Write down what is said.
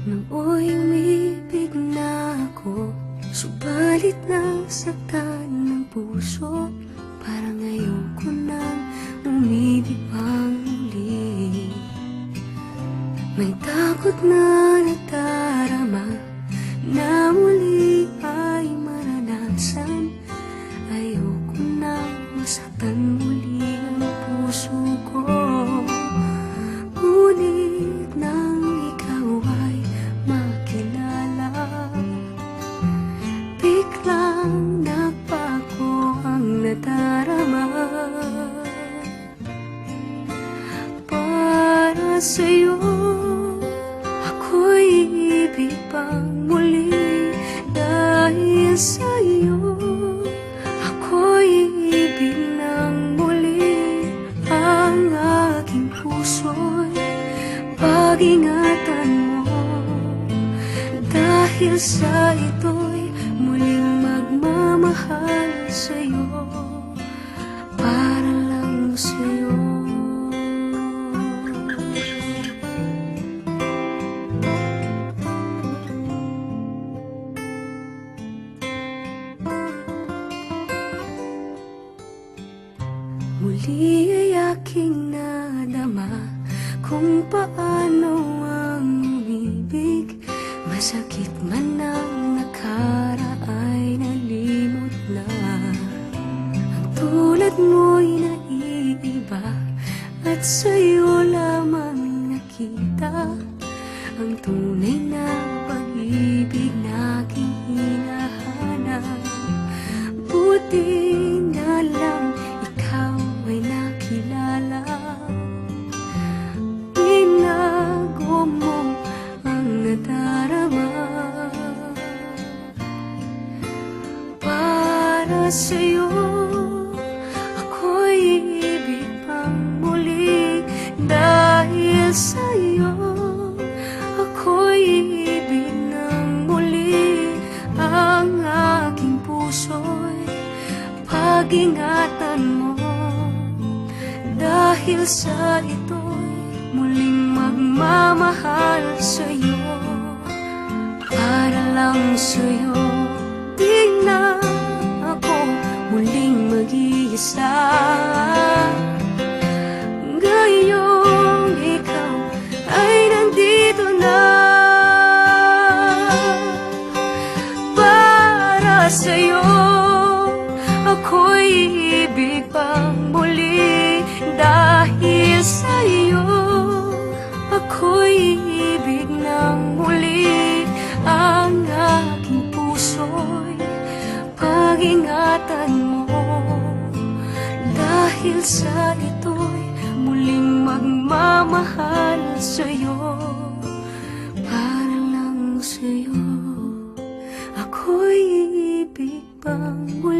Nooy umibig na ako, subalit nasaktan ng puso. Parang ayoko nang umibig pang muli. May takot na nadarama na muli ay maranasan. Ayoko nang masaktan muli ang puso ko. Ngunit nang ikaw ay makilala, biglang nagbago ang nadarama. Para sa'yo ako'y ibig pang muli. Dahil sa'yo ako'y ibig ng muli. Ang aking puso'y pag-ingatan mo. Dahil sa ito'y muling magmamahal sa'yo. Para lang sa'yo. Muli ay aking nadama kung paano ang umibig. Masakit man ang nakaraay, nalimot na. Ang tulad mo'y naiiba at sa'yo lamang nakita ang tunay na pag-ibig na aking hinahanap. Buti na lang ikaw ay nakilala. Binago mo ang nadarama. Para sa'yo ako'y ibig pang muli. Dahil sa'yo ako'y ibig ng muli. Ang aking puso'y pag-ingatan mo. Dahil sa ito'y muling magmamahal sa'yo. Para lang sa'yo, di na ako muling mag-iisa. Ngayong ikaw ay nandito na. Para sa'yo ako'y ibig pang muli. Dahil sa'yo ako'y ibig ng muli. Ang aking puso'y pag-ingatan mo. Dahil sa ito'y muling magmamahal sa'yo. Para lang sa'yo ako'y ibig pang muli.